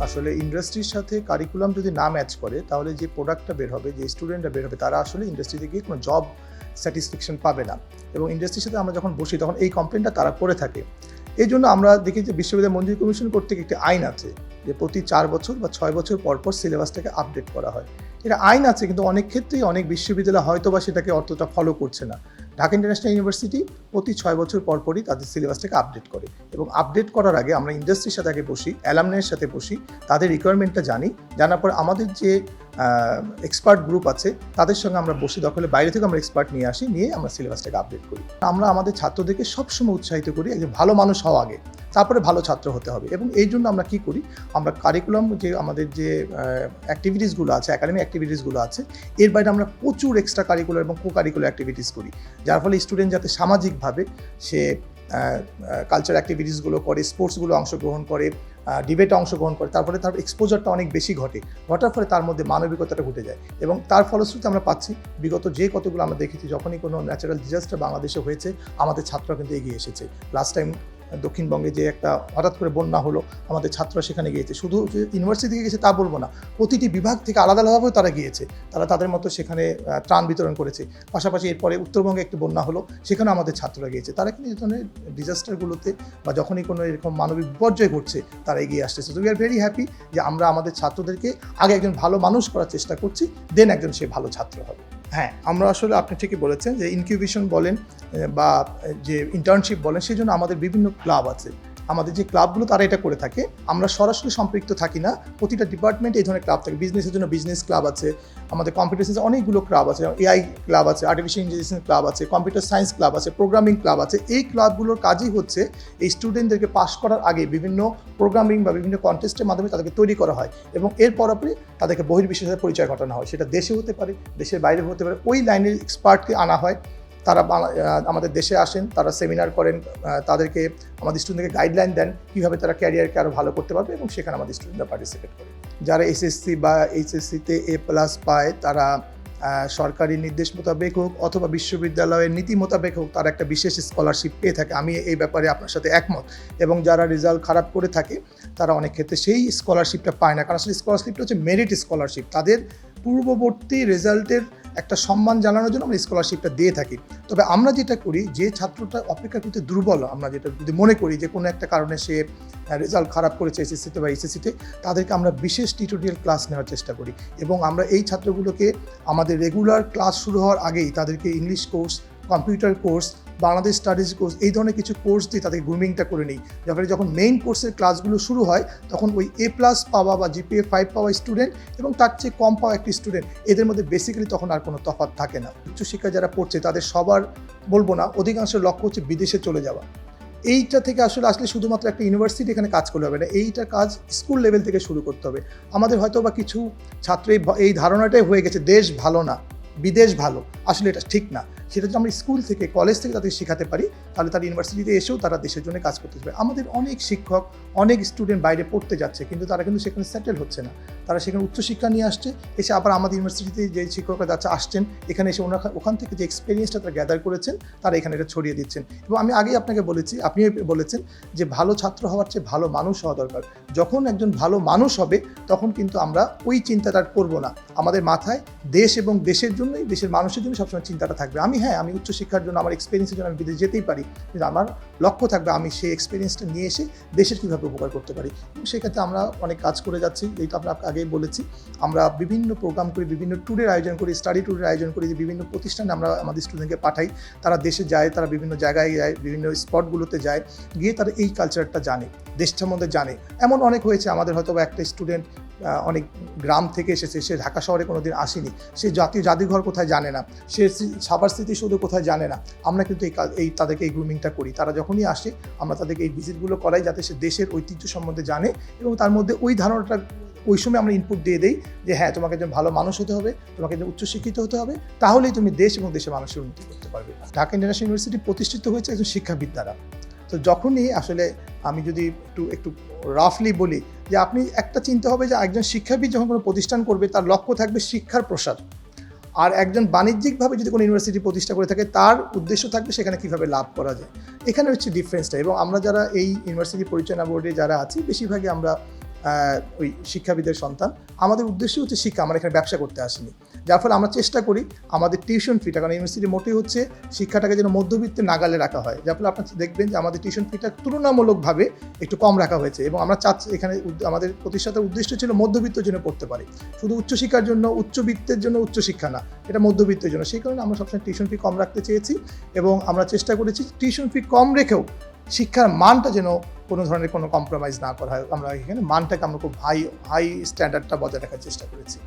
আসলে ইন্ডাস্ট্রির সাথে কারিকুলাম যদি না ম্যাচ করে তাহলে যে প্রোডাক্টটা বের হবে, যে স্টুডেন্টরা বের হবে, তারা আসলে ইন্ডাস্ট্রিতে গিয়ে কোনো জব স্যাটিসফ্যাকশন পাবে না। এবং ইন্ডাস্ট্রির সাথে আমরা যখন বসি তখন এই কমপ্লেনটা তারা করে থাকে। এই জন্য আমরা দেখি যে বিশ্ববিদ্যালয় মঞ্জুরি কমিশন কর্তৃক একটি আইন আছে যে প্রতি 4 বছর বা 6 বছর পর পর সিলেবাসটাকে আপডেট করা হয়। এটা আইন আছে, কিন্তু অনেক ক্ষেত্রেই অনেক বিশ্ববিদ্যালয় হয়তো বা সেটাকে অতটা ফলো করছে না। ঢাকা ইন্টারন্যাশনাল ইউনিভার্সিটি প্রতি 6 বছর পর পরই তাদের সিলেবাসটাকে আপডেট করে, এবং আপডেট করার আগে আমরা ইন্ডাস্ট্রির সাথে আগে বসি, অ্যালামনাইয়ের সাথে বসি, তাদের রিকোয়ারমেন্টটা জানি। জানার পর আমাদের যে এক্সপার্ট গ্রুপ আছে তাদের সঙ্গে আমরা বসি, দখলে বাইরে থেকে আমরা এক্সপার্ট নিয়ে আসি, নিয়ে আমরা সিলেবাসটাকে আপডেট করি। আমরা আমাদের ছাত্রদেরকে সবসময় উৎসাহিত করি একজন ভালো মানুষ হওয়া আগে, তারপরে ভালো ছাত্র হতে হবে। এবং এই জন্য আমরা কী করি, আমরা কারিকুলাম যে আমাদের যে অ্যাক্টিভিটিসগুলো আছে, একাডেমিক অ্যাক্টিভিটিসগুলো আছে, এর বাইরে আমরা প্রচুর এক্সট্রা কারিকুলার এবং কো কারিকুলার অ্যাক্টিভিটিস করি, যার ফলে স্টুডেন্ট যাতে সামাজিকভাবে সে কালচার অ্যাক্টিভিটিসগুলো করে, স্পোর্টসগুলো অংশগ্রহণ করে, ডিবেটে অংশগ্রহণ করে, তারপরে তার এক্সপোজারটা অনেক বেশি ঘটার ফলে তার মধ্যে মানবিকতাটা ঘটে যায়। এবং তার ফলশ্রুতি আমরা পাচ্ছি বিগত যে কতগুলো আমরা দেখেছি, যখনই কোনো ন্যাচারাল ডিজাস্টার বাংলাদেশে হয়েছে আমাদের ছাত্ররা কিন্তু এগিয়ে এসেছে। লাস্ট টাইম দক্ষিণবঙ্গে যে একটা হঠাৎ করে বন্যা হলো, আমাদের ছাত্ররা সেখানে গিয়েছে। শুধু যে ইউনিভার্সিটি থেকে গেছে তা বলবো না, প্রতিটি বিভাগ থেকে আলাদা আলাদাভাবেও তারা গিয়েছে, তারা তাদের মতো সেখানে ত্রাণ বিতরণ করেছে। পাশাপাশি এরপরে উত্তরবঙ্গে একটি বন্যা হলো, সেখানেও আমাদের ছাত্ররা গিয়েছে। তারা কিন্তু এই ধরনের ডিজাস্টারগুলোতে বা যখনই কোনো এরকম মানবিক বিপর্যয় ঘটছে তারা এগিয়ে আসতেছে। তো উই আর ভেরি হ্যাপি যে আমরা আমাদের ছাত্রদেরকে আগে একজন ভালো মানুষ করার চেষ্টা করছি, দেন একজন সে ভালো ছাত্র হবে। হ্যাঁ, আমরা আসলে আপনি ঠিকই বলেছেন যে ইনকিউবেশন বলেন বা যে ইন্টার্নশিপ বলেন, সেই জন্য আমাদের বিভিন্ন ক্লাব আছে। আমাদের যে ক্লাবগুলো তারা এটা করে থাকে, আমরা সরাসরি সম্পৃক্ত থাকি না। প্রতিটা ডিপার্টমেন্টে এই ধরনের ক্লাব থাকে। বিজনেসের জন্য বিজনেস ক্লাব আছে, আমাদের কম্পিউটার সায়েন্সে অনেকগুলো ক্লাব আছে, এআই ক্লাব আছে, আর্টিফিশিয়াল ইন্টেলিজেন্স ক্লাব আছে, কম্পিউটার সায়েন্স ক্লাব আছে, প্রোগ্রামিং ক্লাব আছে। এই ক্লাবগুলোর কাজই হচ্ছে এই স্টুডেন্টদেরকে পাস করার আগে বিভিন্ন প্রোগ্রামিং বা বিভিন্ন কন্টেস্টের মাধ্যমে তাদেরকে তৈরি করা হয়, এবং এর পরপরই তাদেরকে বহির্বিশ্বের সাথে পরিচয় ঘটানো হয়। সেটা দেশে হতে পারে, দেশের বাইরে হতে পারে। ওই লাইনের এক্সপার্টকে আনা হয়, তারা আমাদের দেশে আসেন, তারা সেমিনার করেন, তাদেরকে আমাদের স্টুডেন্টকে গাইডলাইন দেন কীভাবে তারা ক্যারিয়ারকে আরও ভালো করতে পারবে, এবং সেখানে আমাদের স্টুডেন্টরা পার্টিসিপেট করে। যারা এসএসসি বা এইচএসসিতে A+ পায়, তারা সরকারি নির্দেশ মোতাবেক হোক অথবা বিশ্ববিদ্যালয়ের নীতি মোতাবেক হোক, তারা একটা বিশেষ স্কলারশিপ পেয়ে থাকে। আমি এই ব্যাপারে আপনার সাথে একমত। এবং যারা রেজাল্ট খারাপ করে থাকে তারা অনেক ক্ষেত্রে সেই স্কলারশিপটা পায় না, কারণ আসলে স্কলারশিপটা হচ্ছে মেরিট স্কলারশিপ। তাদের পূর্ববর্তী রেজাল্টের একটা সম্মান জানানোর জন্য আমরা স্কলারশিপটা দিয়ে থাকি। তবে আমরা যেটা করি, যে ছাত্রটা অপেক্ষাকৃত দুর্বল, আমরা যেটা যদি মনে করি যে কোনো একটা কারণে সে রেজাল্ট খারাপ করেছে এসএসসিতে বা এইচএসসিতে, তাদেরকে আমরা বিশেষ টিউটোরিয়াল ক্লাস নেওয়ার চেষ্টা করি। এবং আমরা এই ছাত্রগুলোকে আমাদের রেগুলার ক্লাস শুরু হওয়ার আগেই তাদেরকে English course, computer course, Bangladesh studies course, এই ধরনের কিছু কোর্স দিয়ে তাদের গ্রুমিংটা করে নিই। যখন মেইন কোর্সের ক্লাসগুলো শুরু হয়, তখন ওই A+ পাওয়া বা GPA 5 পাওয়া স্টুডেন্ট এবং তার চেয়ে কম পাওয়া একটি স্টুডেন্ট, এদের মধ্যে বেসিক্যালি তখন আর কোনো তফাৎ থাকে না। উচ্চশিক্ষা যারা পড়ছে তাদের সবার বলবো না, অধিকাংশের লক্ষ্য হচ্ছে বিদেশে চলে যাওয়া। এইটা থেকে আসলে শুধুমাত্র একটা ইউনিভার্সিটি এখানে কাজ করলে হবে না, এইটা কাজ স্কুল লেভেল থেকে শুরু করতে হবে। আমাদের হয়তো বা কিছু ছাত্র এই ধারণাটাই হয়ে গেছে দেশ ভালো না, বিদেশ ভালো। আসলে এটা ঠিক না। সেটা যদি আমরা স্কুল থেকে, কলেজ থেকে তাদের শেখাতে পারি, তাহলে তারা ইউনিভার্সিটিতে এসেও তারা দেশের জন্য কাজ করতে পারে। আমাদের অনেক শিক্ষক, অনেক স্টুডেন্ট বাইরে পড়তে যাচ্ছে, কিন্তু তারা কিন্তু সেখানে সেটেল হচ্ছে না। তারা সেখানে উচ্চশিক্ষা নিয়ে আসছে, এসে আবার আমাদের ইউনিভার্সিটিতে যে শিক্ষকরা আসছেন, এখানে এসে ওখান থেকে যে এক্সপিরিয়েন্সটা তারা গ্যাদার করেছেন, তারা এখানে এটা ছড়িয়ে দিচ্ছেন। এবং আমি আগেই আপনাকে বলেছি, আপনি বলেছেন যে ভালো ছাত্র হওয়ার চেয়ে ভালো মানুষ হওয়া দরকার। যখন একজন ভালো মানুষ হবে, তখন কিন্তু আমরা ওই চিন্তাটা করবো না। আমাদের মাথায় দেশ এবং দেশের জন্যই, দেশের মানুষের জন্য সবসময় চিন্তাটা থাকবে। আমি উচ্চশিক্ষার জন্য, আমার এক্সপিরিয়েন্সের জন্য আমি বিদেশ যেতেই পারি, কিন্তু আমার লক্ষ্য থাকবে আমি সেই এক্সপিরিয়েন্সটা নিয়ে এসে দেশের কীভাবে উপকার করতে পারি। এবং সেক্ষেত্রে আমরা অনেক কাজ করে যাচ্ছি। এইটা আপনাকে আগেই বলেছি, আমরা বিভিন্ন প্রোগ্রাম করি, বিভিন্ন ট্যুরের আয়োজন করি, স্টাডি ট্যুরের আয়োজন করি, যে বিভিন্ন প্রতিষ্ঠানে আমরা আমাদের স্টুডেন্টকে পাঠাই। তারা দেশে যায়, তারা বিভিন্ন জায়গায় যায়, বিভিন্ন স্পটগুলোতে যায়, গিয়ে তারা এই কালচারটা জানে, দেশ সম্বন্ধে জানে। এমন অনেক হয়েছে, আমাদের হয়তো একটা স্টুডেন্ট অনেক গ্রাম থেকে এসেছে, সে ঢাকা শহরে কোনোদিন আসেনি, সে জাতীয় জাদুঘর কোথায় জানে না, সে সাভার স্মৃতিসৌধ কোথায় জানে না। আমরা কিন্তু তাদেরকে এই গ্রুমিংটা করি। তারা যখনই আসে আমরা তাদেরকে এই ভিজিটগুলো করাই, যাতে সে দেশের ঐতিহ্য সম্বন্ধে জানে, এবং তার মধ্যে ওই ধারণাটা ওই সময় আমরা ইনপুট দিয়ে দিই যে হ্যাঁ, তোমাকে একজন ভালো মানুষ হতে হবে, তোমাকে একজন উচ্চশিক্ষিত হতে হবে, তাহলেই তুমি দেশ এবং দেশের মানুষের উন্নতি করতে পারবে। ঢাকা ইন্টারন্যাশনাল ইউনিভার্সিটি প্রতিষ্ঠিত হয়েছে একজন শিক্ষাবিদ দ্বারা। তো যখনই আসলে আমি যদি একটু রাফলি বলি, যে আপনি একটা চিন্তা হবে যে একজন শিক্ষাবিদ যখন কোনো প্রতিষ্ঠান করবে, তার লক্ষ্য থাকবে শিক্ষার প্রসার। আর একজন বাণিজ্যিকভাবে যদি কোনো ইউনিভার্সিটি প্রতিষ্ঠা করে থাকে, তার উদ্দেশ্য থাকবে সেখানে কীভাবে লাভ করা যায়। এখানে হচ্ছে ডিফারেন্সটা। এবং আমরা যারা এই ইউনিভার্সিটি পরিচালনা বোর্ডে যারা আছি, বেশিরভাগই আমরা ওই শিক্ষাবিদের সন্তান। আমাদের উদ্দেশ্য হচ্ছে শিক্ষা, আমরা এখানে ব্যবসা করতে আসিনি। যার ফলে আমরা চেষ্টা করি আমাদের টিউশন ফিটা, কারণ ইউনিভার্সিটি মোটেই হচ্ছে শিক্ষাটাকে যেন মধ্যবিত্তের নাগালে রাখা হয়, যার ফলে আপনারা দেখবেন যে আমাদের টিউশন ফিটা তুলনামূলকভাবে একটু কম রাখা হয়েছে। এবং আমরা চাচ্ছি এখানে আমাদের প্রতিষ্ঠাতার উদ্দেশ্য ছিল মধ্যবিত্তের জন্য পড়তে পারে, শুধু উচ্চশিক্ষার জন্য, উচ্চবিত্তের জন্য উচ্চশিক্ষা না, এটা মধ্যবিত্তের জন্য। সেই কারণে আমরা সবসময় টিউশন ফি কম রাখতে চেয়েছি এবং আমরা চেষ্টা করেছি টিউশন ফি কম রেখেও শিক্ষার মানটা যেন কোনো ধরনের কোনো কম্প্রোমাইজ না করা হয়। আমরা এখানে মানটাকে আমরা খুব হাই স্ট্যান্ডার্ডটা বজায় রাখার চেষ্টা করেছি।